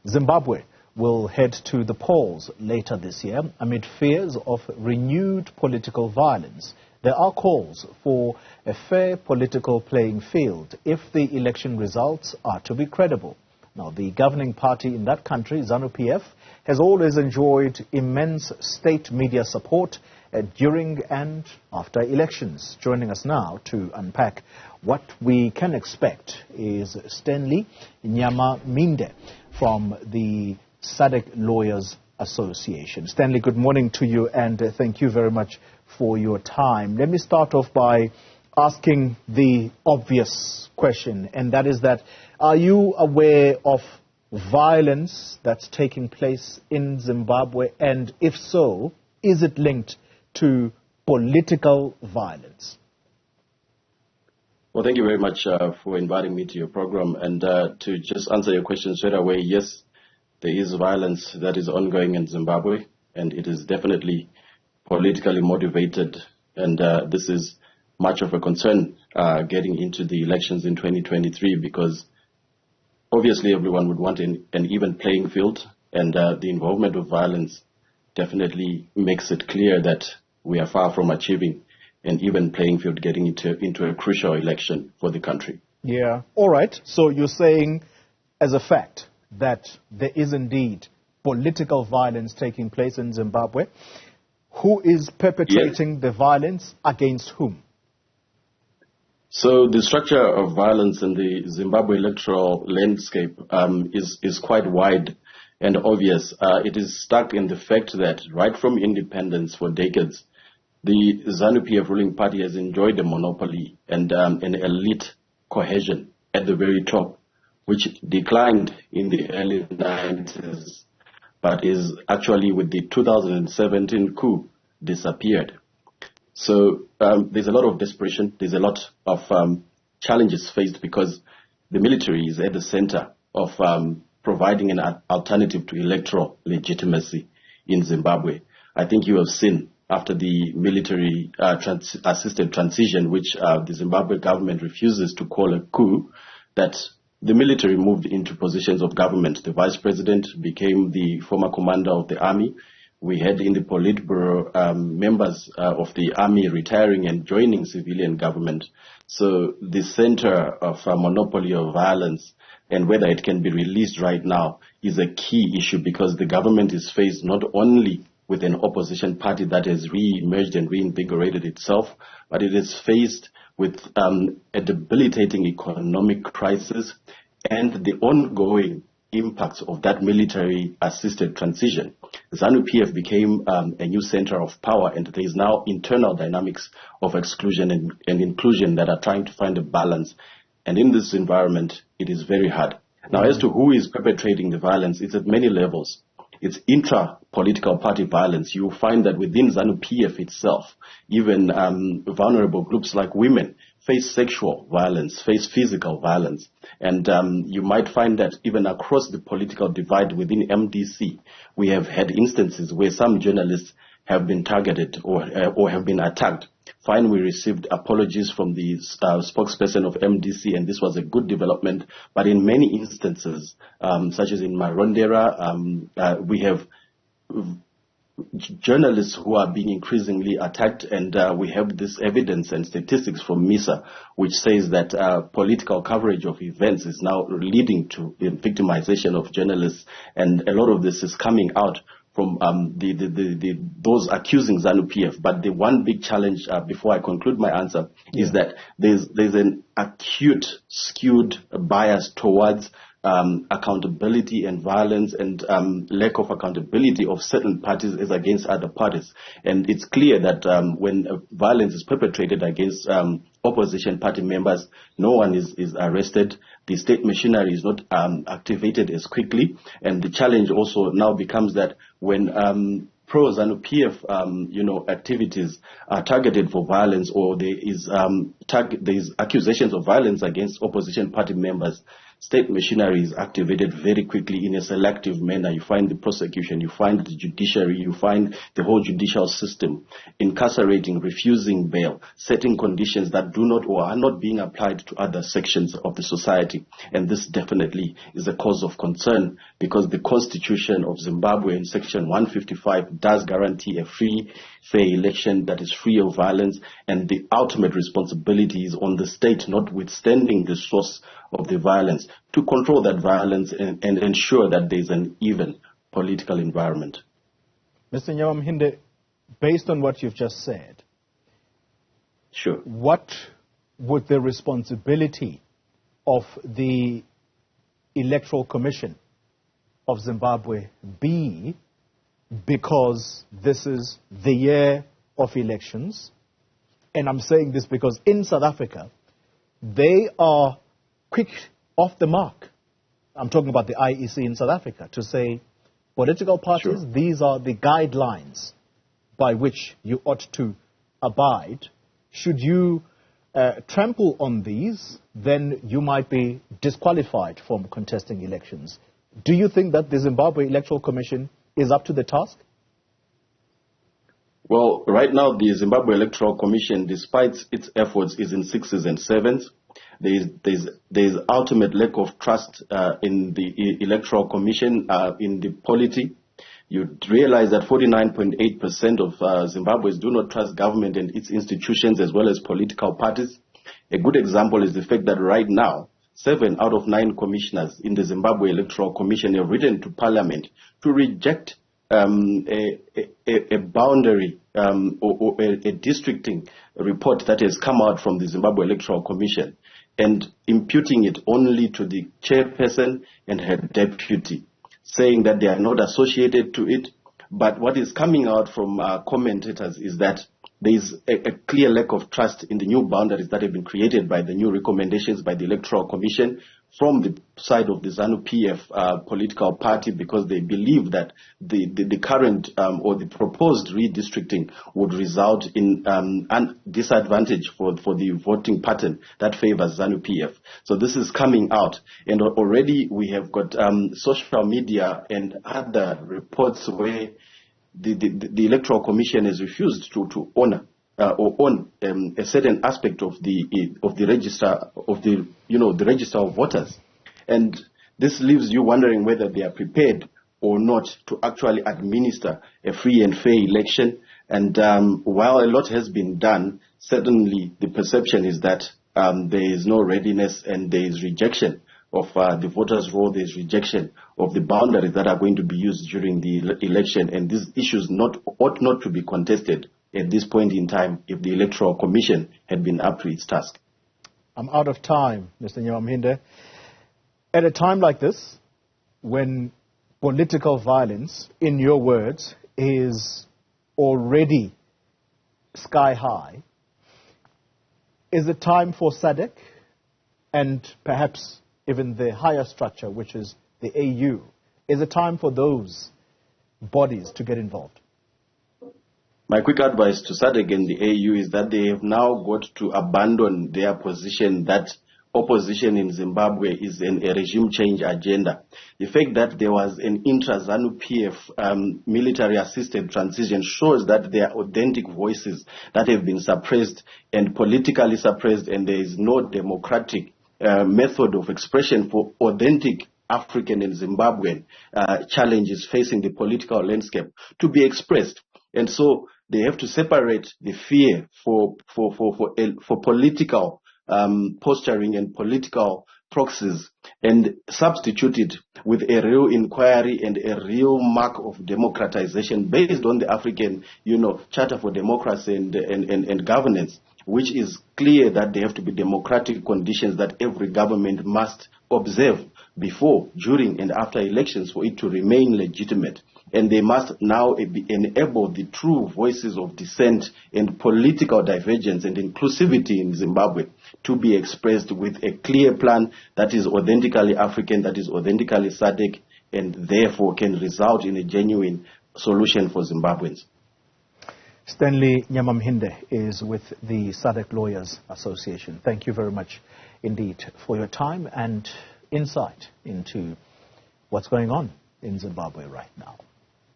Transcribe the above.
Zimbabwe will head to the polls later this year amid fears of renewed political violence. There are calls for a fair political playing field if the election results are to be credible. Now, the governing party in that country, ZANU-PF, has always enjoyed immense state media support during and after elections. Joining us now to unpack what we can expect is Stanley Nyama-mhinde from the SADC Lawyers Association. Stanley, good morning to you, and thank you very much for your time. Let me start off by asking the obvious question, and that is that, are you aware of violence that's taking place in Zimbabwe, and if so, is it linked to political violence? Well, thank you very much for inviting me to your program. And to just answer your question straight away, yes, there is violence that is ongoing in Zimbabwe, and it is definitely politically motivated. And this is much of a concern getting into the elections in 2023, because obviously everyone would want an even playing field, and the involvement of violence definitely makes it clear that we are far from achieving an even playing field getting into a crucial election for the country. Yeah. All right. So you're saying, as a fact, that there is indeed political violence taking place in Zimbabwe. Who is perpetrating the violence against whom? So the structure of violence in the Zimbabwe electoral landscape is quite wide and obvious. It is stuck in the fact that right from independence for decades, the ZANU-PF ruling party has enjoyed a monopoly and an elite cohesion at the very top, which declined in the early 90s, but is actually with the 2017 coup disappeared. So there's a lot of desperation, there's a lot of challenges faced, because the military is at the center of providing an alternative to electoral legitimacy in Zimbabwe. I think you have seen after the military assisted transition, which the Zimbabwe government refuses to call a coup, that the military moved into positions of government. The vice president became the former commander of the army. We had in the Politburo members of the army retiring and joining civilian government. So the center of monopoly of violence, and whether it can be released right now, is a key issue, because the government is faced not only with an opposition party that has re-emerged and reinvigorated itself, but it is faced with a debilitating economic crisis and the ongoing impacts of that military-assisted transition. ZANU-PF became a new center of power, and there is now internal dynamics of exclusion and inclusion that are trying to find a balance. And in this environment, it is very hard. Now, as to who is perpetrating the violence, it's at many levels. It's intra-political party violence. You find that within ZANU-PF itself, even vulnerable groups like women face sexual violence, face physical violence. And you might find that even across the political divide within MDC, we have had instances where some journalists have been targeted or have been attacked. Fine, we received apologies from the spokesperson of MDC, and this was a good development. But in many instances, such as in Marondera, we have journalists who are being increasingly attacked, and we have this evidence and statistics from MISA, which says that political coverage of events is now leading to the victimization of journalists, and a lot of this is coming out from those accusing ZANU-PF. But the one big challenge, before I conclude my answer, is that there's an acute skewed bias towards accountability and violence, and lack of accountability of certain parties as against other parties. And it's clear that when violence is perpetrated against opposition party members, no one is arrested. The state machinery is not activated as quickly. And the challenge also now becomes that when pro-ZANU-PF activities are targeted for violence, or there is accusations of violence against opposition party members, state machinery is activated very quickly in a selective manner. You find the prosecution, you find the judiciary, you find the whole judicial system incarcerating, refusing bail, setting conditions that do not or are not being applied to other sections of the society. And this definitely is a cause of concern, because the Constitution of Zimbabwe in Section 155 does guarantee a free, fair election that is free of violence, and the ultimate responsibility is on the state, notwithstanding the source of the violence, to control that violence and ensure that there is an even political environment. Mr. Nyama-mhinde, based on what you've just said, sure, what would the responsibility of the Electoral Commission of Zimbabwe be, because this is the year of elections? And I'm saying this because in South Africa, they are quick off the mark. I'm talking about the IEC in South Africa, to say, political parties, sure, these are the guidelines by which you ought to abide. Should you trample on these, then you might be disqualified from contesting elections. Do you think that the Zimbabwe Electoral Commission is up to the task? Well, right now, the Zimbabwe Electoral Commission, despite its efforts, is in 6s and 7s. There's ultimate lack of trust in the Electoral Commission, in the polity. You realize that 49.8% of Zimbabweans do not trust government and its institutions, as well as political parties. A good example is the fact that right now, 7 out of 9 commissioners in the Zimbabwe Electoral Commission have written to Parliament to reject a boundary or a districting report that has come out from the Zimbabwe Electoral Commission, and imputing it only to the chairperson and her deputy, saying that they are not associated to it. But what is coming out from commentators is that there is a clear lack of trust in the new boundaries that have been created by the new recommendations by the Electoral Commission from the side of the ZANU-PF political party, because they believe that the current or the proposed redistricting would result in a disadvantage for the voting pattern that favors ZANU-PF. So this is coming out, and already we have got social media and other reports where the Electoral Commission has refused to honor or own a certain aspect of the register of the register of voters, and this leaves you wondering whether they are prepared or not to actually administer a free and fair election. And while a lot has been done, certainly the perception is that there is no readiness and there is rejection of the voters' roll, there is rejection of the boundaries that are going to be used during the election, and these issues ought not to be contested at this point in time if the Electoral Commission had been up to its task. I'm out of time, Mr. Nyama-mhinde. At a time like this, when political violence, in your words, is already sky high, is it time for SADC and perhaps even the higher structure, which is the AU, is it time for those bodies to get involved? My quick advice to SADC and the AU is that they have now got to abandon their position that opposition in Zimbabwe is a regime change agenda. The fact that there was an intra-ZANU-PF military-assisted transition shows that there are authentic voices that have been suppressed and politically suppressed, and there is no democratic method of expression for authentic African and Zimbabwean challenges facing the political landscape to be expressed. And so they have to separate the fear for political posturing and political proxies and substitute it with a real inquiry and a real mark of democratization based on the African, Charter for Democracy and Governance, which is clear that there have to be democratic conditions that every government must observe before, during, and after elections for it to remain legitimate. And they must now enable the true voices of dissent and political divergence and inclusivity in Zimbabwe to be expressed with a clear plan that is authentically African, that is authentically SADC, and therefore can result in a genuine solution for Zimbabweans. Stanley Nyama-mhinde is with the SADC Lawyers Association. Thank you very much indeed for your time, and insight into what's going on in Zimbabwe right now.